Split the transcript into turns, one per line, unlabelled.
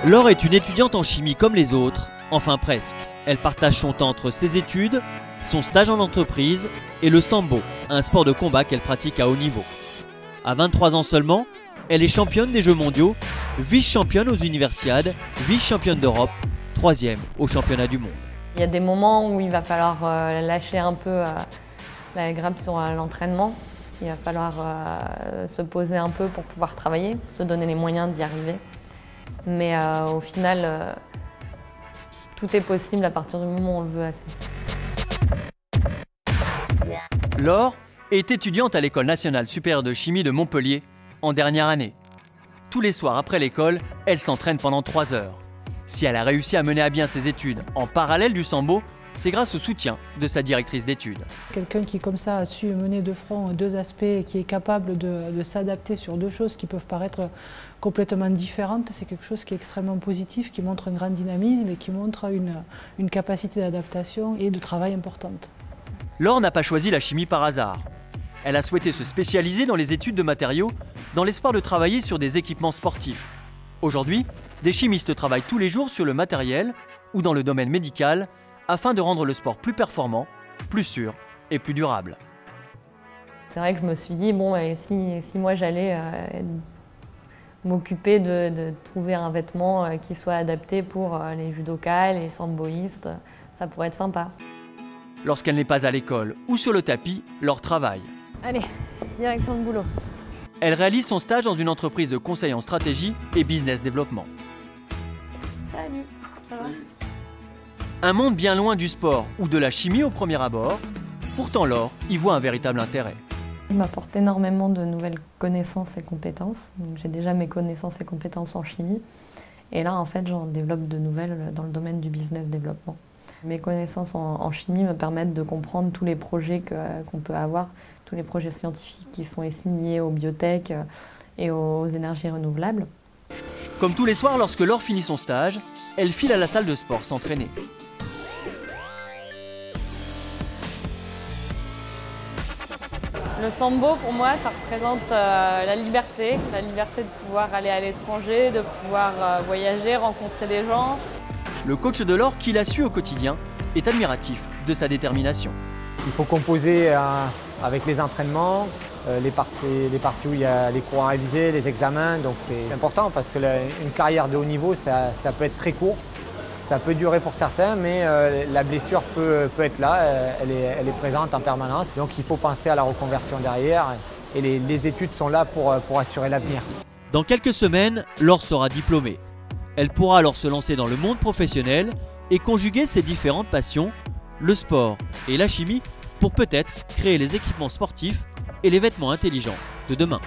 Laure est une étudiante en chimie comme les autres, enfin presque. Elle partage son temps entre ses études, son stage en entreprise et le sambo, un sport de combat qu'elle pratique à haut niveau. À 23 ans seulement, elle est championne des Jeux mondiaux, vice-championne aux Universiades, vice-championne d'Europe, 3e au championnat du monde.
Il y a des moments où il va falloir lâcher un peu la grappe sur l'entraînement. Il va falloir se poser un peu pour pouvoir travailler, se donner les moyens d'y arriver. Mais au final, tout est possible à partir du moment où on le veut assez.
Laure est étudiante à l'École nationale supérieure de chimie de Montpellier, en dernière année. Tous les soirs après l'école, elle s'entraîne pendant 3 heures. Si elle a réussi à mener à bien ses études en parallèle du sambo, c'est grâce au soutien de sa directrice d'études.
Quelqu'un qui comme ça a su mener de front 2 aspects et qui est capable de s'adapter sur 2 choses qui peuvent paraître complètement différentes, c'est quelque chose qui est extrêmement positif, qui montre un grand dynamisme et qui montre une capacité d'adaptation et de travail importante.
Laure n'a pas choisi la chimie par hasard. Elle a souhaité se spécialiser dans les études de matériaux dans l'espoir de travailler sur des équipements sportifs. Aujourd'hui, des chimistes travaillent tous les jours sur le matériel ou dans le domaine médical afin de rendre le sport plus performant, plus sûr et plus durable.
C'est vrai que je me suis dit, bon, si moi j'allais m'occuper de trouver un vêtement qui soit adapté pour les judokas, les samboïstes, ça pourrait être sympa.
Lorsqu'elle n'est pas à l'école ou sur le tapis, Laure travaille.
Allez, direction le boulot.
Elle réalise son stage dans une entreprise de conseil en stratégie et business développement.
Salut, ça va ?
Un monde bien loin du sport ou de la chimie au premier abord, pourtant Laure y voit un véritable intérêt.
Il m'apporte énormément de nouvelles connaissances et compétences. J'ai déjà mes connaissances et compétences en chimie. Et là, en fait, j'en développe de nouvelles dans le domaine du business développement. Mes connaissances en chimie me permettent de comprendre tous les projets qu'on peut avoir, tous les projets scientifiques qui sont liés aux biotech et aux énergies renouvelables.
Comme tous les soirs, lorsque Laure finit son stage, elle file à la salle de sport s'entraîner.
Le sambo, pour moi, ça représente la liberté de pouvoir aller à l'étranger, de pouvoir voyager, rencontrer des gens.
Le coach de Laure, qui la suit au quotidien, est admiratif de sa détermination.
Il faut composer avec les entraînements, les parties où il y a les cours à réviser, les examens. Donc c'est important parce que une carrière de haut niveau, ça peut être très court. Ça peut durer pour certains, mais la blessure peut être là, elle est présente en permanence. Donc il faut penser à la reconversion derrière et les études sont là pour assurer l'avenir.
Dans quelques semaines, Laure sera diplômée. Elle pourra alors se lancer dans le monde professionnel et conjuguer ses différentes passions, le sport et la chimie, pour peut-être créer les équipements sportifs et les vêtements intelligents de demain.